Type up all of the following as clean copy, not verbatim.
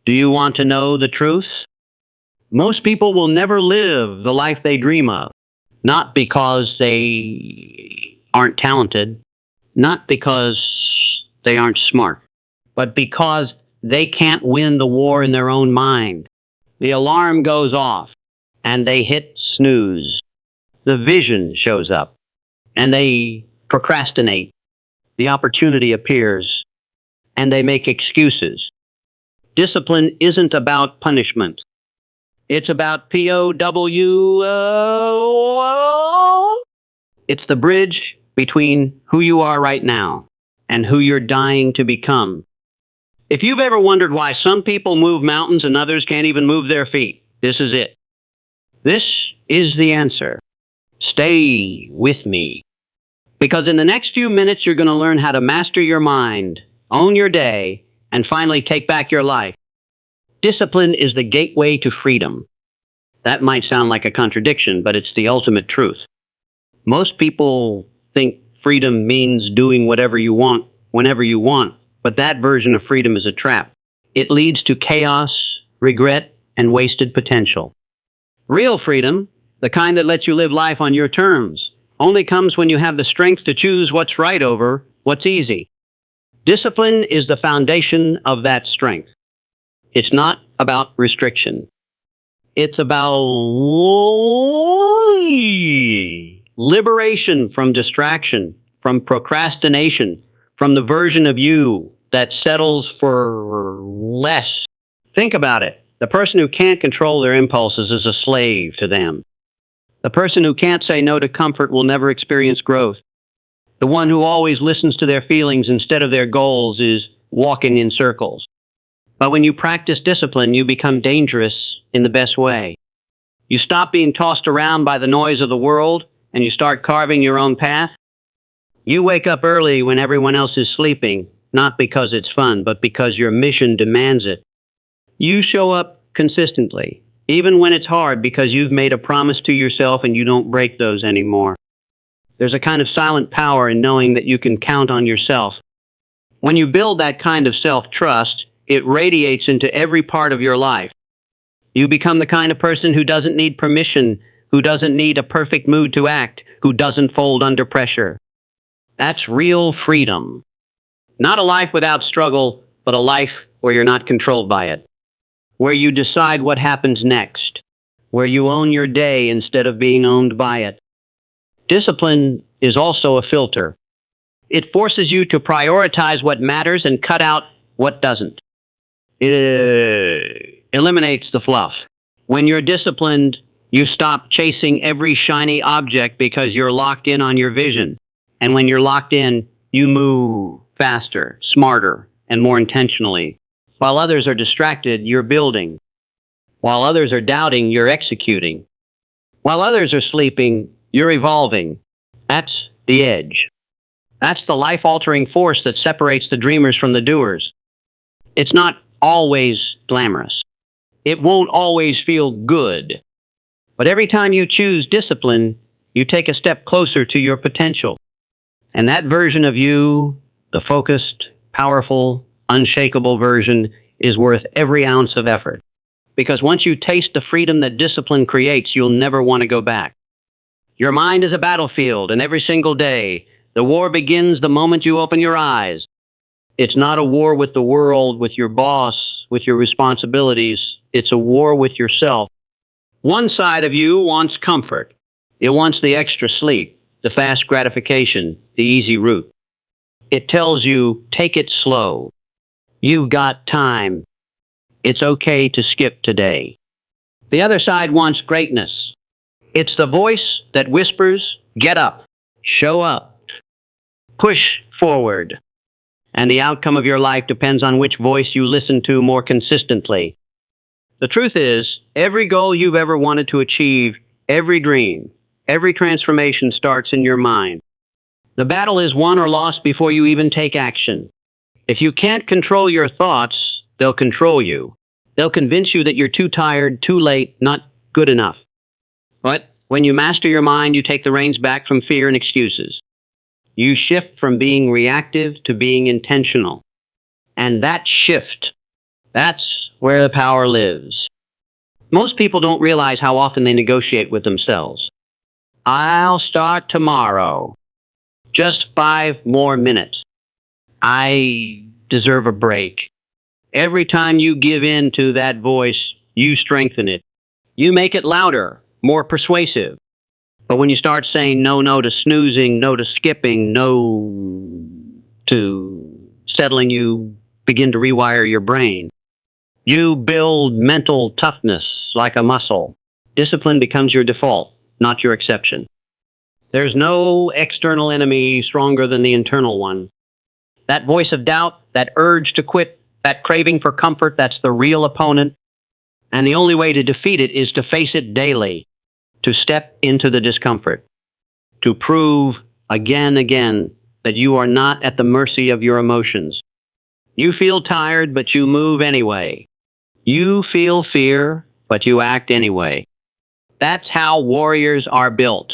Do you want to know the truth? Most people will never live the life they dream of, not because they aren't talented, not because they aren't smart, but because they can't win the war in their own mind. The alarm goes off, and they hit snooze. The vision shows up, and they procrastinate. The opportunity appears, and they make excuses. Discipline isn't about punishment. It's about POW. It's the bridge between who you are right now and who you're dying to become. If you've ever wondered why some people move mountains and others can't even move their feet, this is it. This is the answer. Stay with me. Because in the next few minutes, you're going to learn how to master your mind, own your day, and finally take back your life. Discipline is the gateway to freedom. That might sound like a contradiction, but it's the ultimate truth. Most people think freedom means doing whatever you want, whenever you want, but that version of freedom is a trap. It leads to chaos, regret, and wasted potential. Real freedom, the kind that lets you live life on your terms, only comes when you have the strength to choose what's right over what's easy. Discipline is the foundation of that strength. It's not about restriction. It's about liberation from distraction, from procrastination, from the version of you that settles for less. Think about it. The person who can't control their impulses is a slave to them. The person who can't say no to comfort will never experience growth. The one who always listens to their feelings instead of their goals is walking in circles. But when you practice discipline, you become dangerous in the best way. You stop being tossed around by the noise of the world, and you start carving your own path. You wake up early when everyone else is sleeping, not because it's fun, but because your mission demands it. You show up consistently, even when it's hard, because you've made a promise to yourself and you don't break those anymore. There's a kind of silent power in knowing that you can count on yourself. When you build that kind of self-trust, it radiates into every part of your life. You become the kind of person who doesn't need permission, who doesn't need a perfect mood to act, who doesn't fold under pressure. That's real freedom. Not a life without struggle, but a life where you're not controlled by it. Where you decide what happens next. Where you own your day instead of being owned by it. Discipline is also a filter. It forces you to prioritize what matters and cut out what doesn't. It eliminates the fluff. When you're disciplined, you stop chasing every shiny object because you're locked in on your vision. And when you're locked in, you move faster, smarter, and more intentionally. While others are distracted, you're building. While others are doubting, you're executing. While others are sleeping, you're evolving. That's the edge. That's the life-altering force that separates the dreamers from the doers. It's not always glamorous. It won't always feel good. But every time you choose discipline, you take a step closer to your potential. And that version of you, the focused, powerful, unshakable version, is worth every ounce of effort. Because once you taste the freedom that discipline creates, you'll never want to go back. Your mind is a battlefield, and every single day, the war begins the moment you open your eyes. It's not a war with the world, with your boss, with your responsibilities. It's a war with yourself. One side of you wants comfort. It wants the extra sleep, the fast gratification, the easy route. It tells you, take it slow. You've got time. It's okay to skip today. The other side wants greatness. It's the voice that whispers, get up, show up, push forward. And the outcome of your life depends on which voice you listen to more consistently. The truth is, every goal you've ever wanted to achieve, every dream, every transformation starts in your mind. The battle is won or lost before you even take action. If you can't control your thoughts, they'll control you. They'll convince you that you're too tired, too late, not good enough. But when you master your mind, you take the reins back from fear and excuses. You shift from being reactive to being intentional. And that shift, that's where the power lives. Most people don't realize how often they negotiate with themselves. I'll start tomorrow. Just 5 more minutes. I deserve a break. Every time you give in to that voice, you strengthen it. You make it louder, more persuasive. But when you start saying no to snoozing, no to skipping, no to settling, you begin to rewire your brain. You build mental toughness like a muscle. Discipline becomes your default, not your exception. There's no external enemy stronger than the internal one. That voice of doubt, that urge to quit, that craving for comfort, that's the real opponent. And the only way to defeat it is to face it daily, to step into the discomfort, to prove again and again that you are not at the mercy of your emotions. You feel tired, but you move anyway. You feel fear, but you act anyway. That's how warriors are built.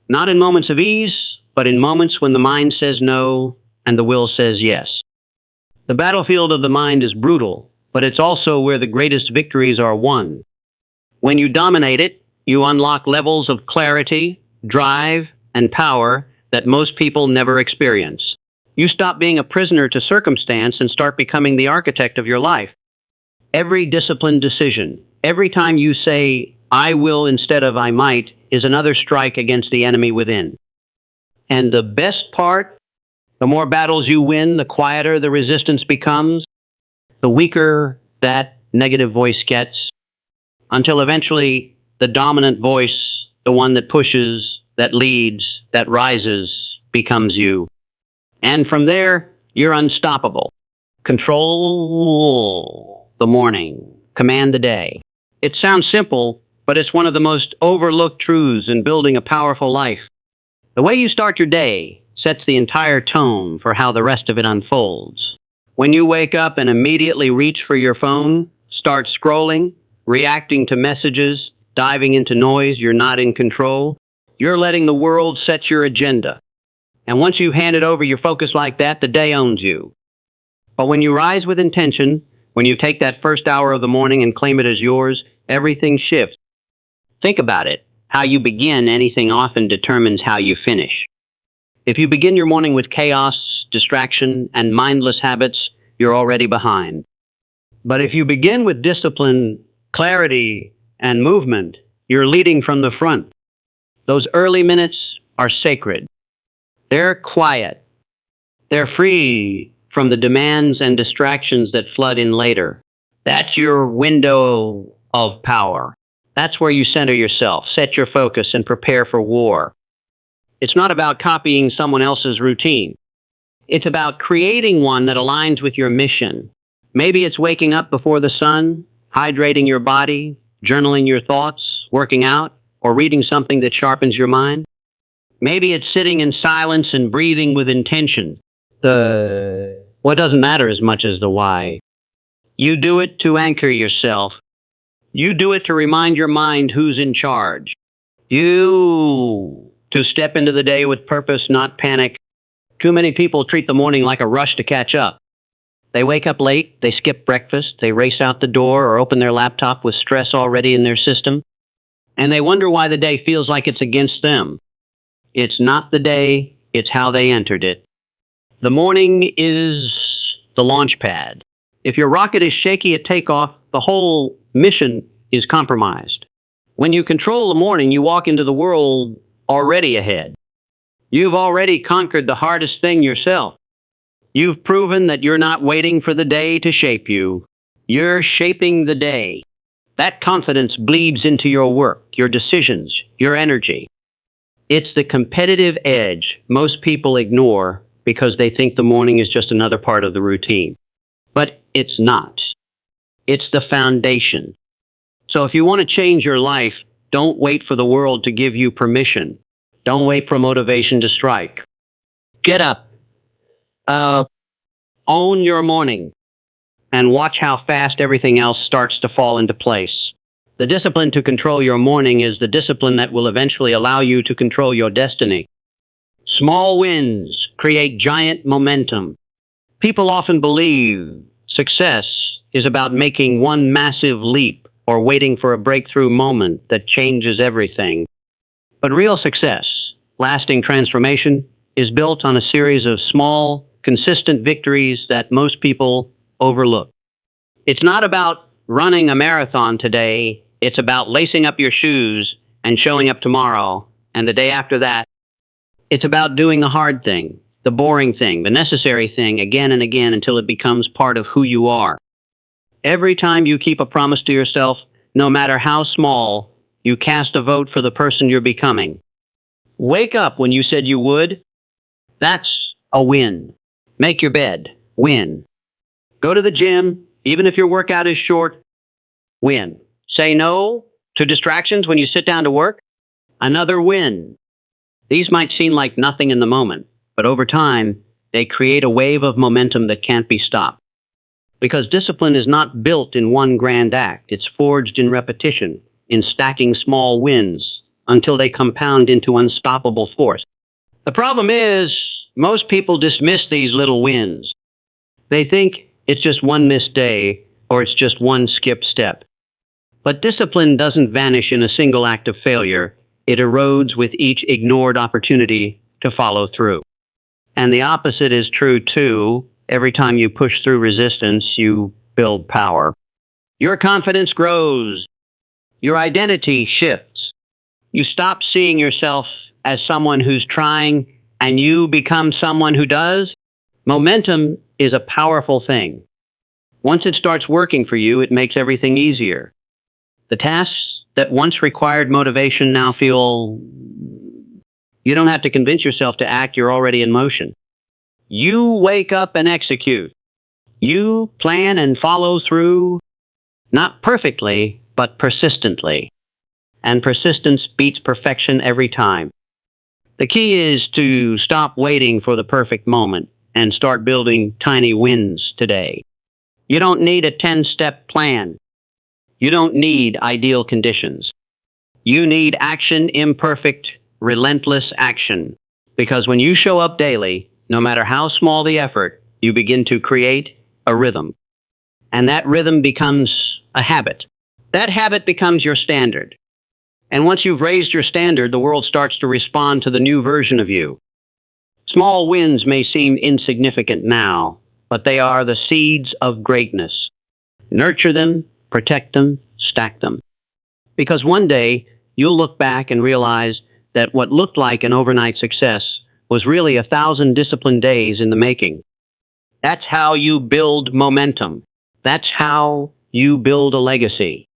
Not in moments of ease, but in moments when the mind says no and the will says yes. The battlefield of the mind is brutal, but it's also where the greatest victories are won. When you dominate it, you unlock levels of clarity, drive, and power that most people never experience. You stop being a prisoner to circumstance and start becoming the architect of your life. Every disciplined decision, every time you say, I will instead of I might, is another strike against the enemy within. And the best part, the more battles you win, the quieter the resistance becomes, the weaker that negative voice gets, until eventually the dominant voice, the one that pushes, that leads, that rises, becomes you. And from there, you're unstoppable. Control the morning, command the day. It sounds simple, but it's one of the most overlooked truths in building a powerful life. The way you start your day sets the entire tone for how the rest of it unfolds. When you wake up and immediately reach for your phone, start scrolling, reacting to messages, diving into noise, you're not in control. You're letting the world set your agenda. And once you've handed over your focus like that, the day owns you. But when you rise with intention, when you take that first hour of the morning and claim it as yours, everything shifts. Think about it. How you begin anything often determines how you finish. If you begin your morning with chaos, distraction, and mindless habits, you're already behind. But if you begin with discipline, clarity, and movement, you're leading from the front. Those early minutes are sacred. They're quiet. They're free from the demands and distractions that flood in later. That's your window of power. That's where you center yourself, set your focus, and prepare for war. It's not about copying someone else's routine. It's about creating one that aligns with your mission. Maybe it's waking up before the sun, hydrating your body, journaling your thoughts, working out, or reading something that sharpens your mind. Maybe it's sitting in silence and breathing with intention. What doesn't matter as much as the why. You do it to anchor yourself. You do it to remind your mind who's in charge. You to step into the day with purpose, not panic. Too many people treat the morning like a rush to catch up. They wake up late, they skip breakfast, they race out the door or open their laptop with stress already in their system, and they wonder why the day feels like it's against them. It's not the day, it's how they entered it. The morning is the launch pad. If your rocket is shaky at takeoff, the whole mission is compromised. When you control the morning, you walk into the world already ahead. You've already conquered the hardest thing yourself. You've proven that you're not waiting for the day to shape you. You're shaping the day. That confidence bleeds into your work, your decisions, your energy. It's the competitive edge most people ignore because they think the morning is just another part of the routine. But it's not. It's the foundation. So if you want to change your life, don't wait for the world to give you permission. Don't wait for motivation to strike. Get up. Own your morning. And watch how fast everything else starts to fall into place. The discipline to control your morning is the discipline that will eventually allow you to control your destiny. Small wins create giant momentum. People often believe success is about making one massive leap or waiting for a breakthrough moment that changes everything. But real success, lasting transformation, is built on a series of small, consistent victories that most people overlook. It's not about running a marathon today, it's about lacing up your shoes and showing up tomorrow and the day after that. It's about doing the hard thing, the boring thing, the necessary thing again and again until it becomes part of who you are. Every time you keep a promise to yourself, no matter how small, you cast a vote for the person you're becoming. Wake up when you said you would. That's a win. Make your bed. Win. Go to the gym, even if your workout is short. Win. Say no to distractions when you sit down to work. Another win. These might seem like nothing in the moment, but over time, they create a wave of momentum that can't be stopped. Because discipline is not built in one grand act. It's forged in repetition, in stacking small wins until they compound into unstoppable force. The problem is, most people dismiss these little wins. They think it's just one missed day or it's just one skipped step. But discipline doesn't vanish in a single act of failure. It erodes with each ignored opportunity to follow through. And the opposite is true too. Every time you push through resistance, you build power. Your confidence grows. Your identity shifts. You stop seeing yourself as someone who's trying and you become someone who does. Momentum is a powerful thing. Once it starts working for you, it makes everything easier. The tasks that once required motivation now feel... You don't have to convince yourself to act, you're already in motion. You wake up and execute. You plan and follow through, not perfectly, but persistently. And persistence beats perfection every time. The key is to stop waiting for the perfect moment and start building tiny wins today. You don't need a 10-step plan. You don't need ideal conditions. You need action, imperfect, relentless action. Because when you show up daily, no matter how small the effort, you begin to create a rhythm. And that rhythm becomes a habit. That habit becomes your standard. And once you've raised your standard, the world starts to respond to the new version of you. Small wins may seem insignificant now, but they are the seeds of greatness. Nurture them, protect them, stack them. Because one day, you'll look back and realize that what looked like an overnight success was really 1,000 disciplined days in the making. That's how you build momentum. That's how you build a legacy.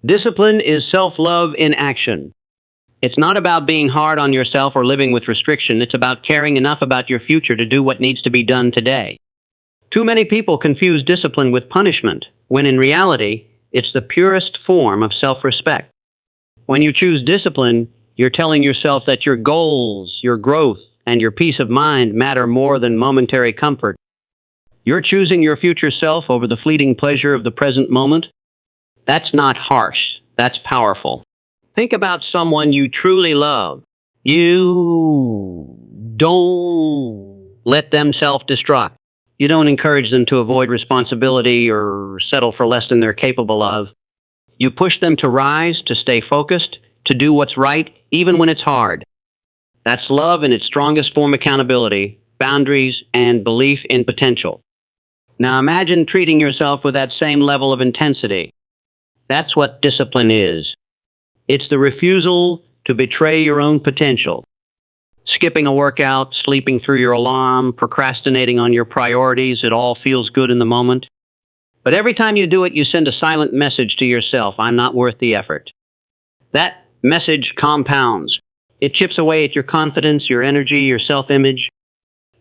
Discipline is self-love in action. It's not about being hard on yourself or living with restriction. It's about caring enough about your future to do what needs to be done today. Too many people confuse discipline with punishment, when in reality, it's the purest form of self-respect. When you choose discipline, you're telling yourself that your goals, your growth, and your peace of mind matter more than momentary comfort. You're choosing your future self over the fleeting pleasure of the present moment. That's not harsh. That's powerful. Think about someone you truly love. You don't let them self-destruct. You don't encourage them to avoid responsibility or settle for less than they're capable of. You push them to rise, to stay focused, to do what's right, even when it's hard. That's love in its strongest form: accountability, boundaries, and belief in potential. Now imagine treating yourself with that same level of intensity. That's what discipline is. It's the refusal to betray your own potential. Skipping a workout, sleeping through your alarm, procrastinating on your priorities, it all feels good in the moment. But every time you do it, you send a silent message to yourself: I'm not worth the effort. That message compounds. It chips away at your confidence, your energy, your self-image.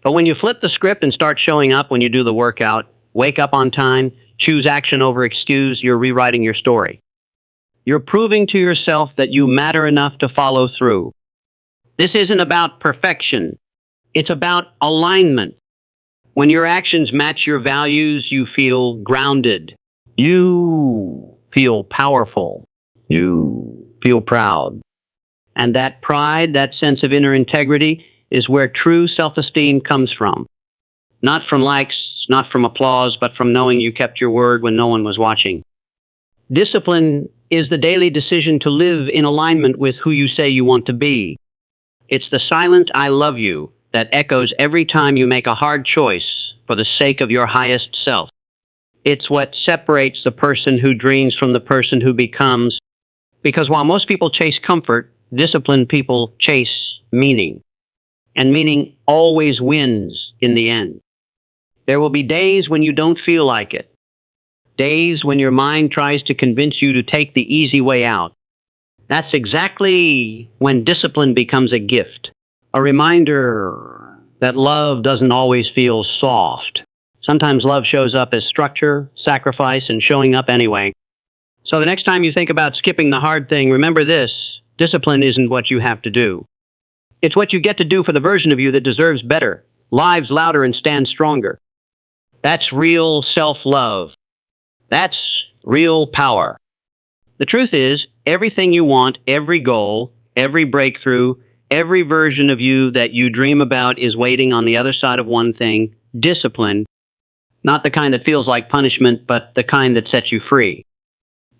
But when you flip the script and start showing up when you do the workout, wake up on time, choose action over excuse, you're rewriting your story. You're proving to yourself that you matter enough to follow through. This isn't about perfection. It's about alignment. When your actions match your values, you feel grounded. You feel powerful. You feel proud. And that pride, that sense of inner integrity, is where true self-esteem comes from. Not from likes, not from applause, but from knowing you kept your word when no one was watching. Discipline is the daily decision to live in alignment with who you say you want to be. It's the silent I love you that echoes every time you make a hard choice for the sake of your highest self. It's what separates the person who dreams from the person who becomes, because while most people chase comfort, disciplined people chase meaning. And meaning always wins in the end. There will be days when you don't feel like it. Days when your mind tries to convince you to take the easy way out. That's exactly when discipline becomes a gift. A reminder that love doesn't always feel soft. Sometimes love shows up as structure, sacrifice, and showing up anyway. So the next time you think about skipping the hard thing, remember this: discipline isn't what you have to do. It's what you get to do for the version of you that deserves better, lives louder, and stands stronger. That's real self-love. That's real power. The truth is, everything you want, every goal, every breakthrough, every version of you that you dream about is waiting on the other side of one thing: discipline. Not the kind that feels like punishment, but the kind that sets you free.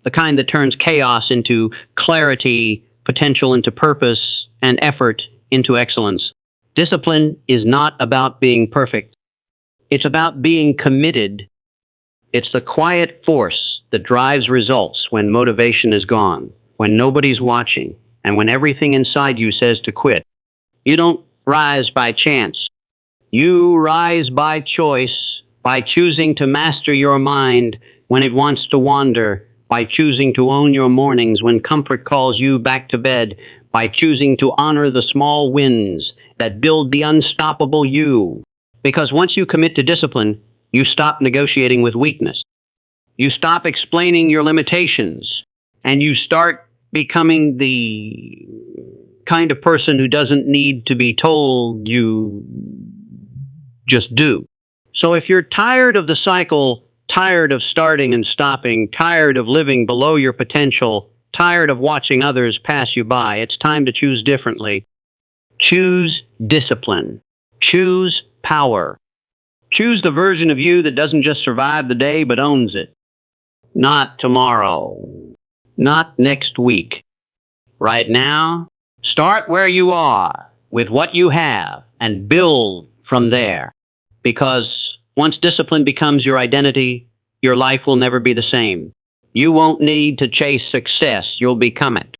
The kind that turns chaos into clarity, potential into purpose, and effort into excellence. Discipline is not about being perfect. It's about being committed. It's the quiet force that drives results when motivation is gone, when nobody's watching, and when everything inside you says to quit. You don't rise by chance. You rise by choice, by choosing to master your mind when it wants to wander, by choosing to own your mornings when comfort calls you back to bed, by choosing to honor the small wins that build the unstoppable you. Because once you commit to discipline, you stop negotiating with weakness. You stop explaining your limitations, and you start becoming the kind of person who doesn't need to be told, you just do. So if you're tired of the cycle, tired of starting and stopping, tired of living below your potential, tired of watching others pass you by, it's time to choose differently. Choose discipline. Choose power. Choose the version of you that doesn't just survive the day but owns it. Not tomorrow. Not next week. Right now, start where you are with what you have and build from there. Because once discipline becomes your identity, your life will never be the same. You won't need to chase success. You'll become it.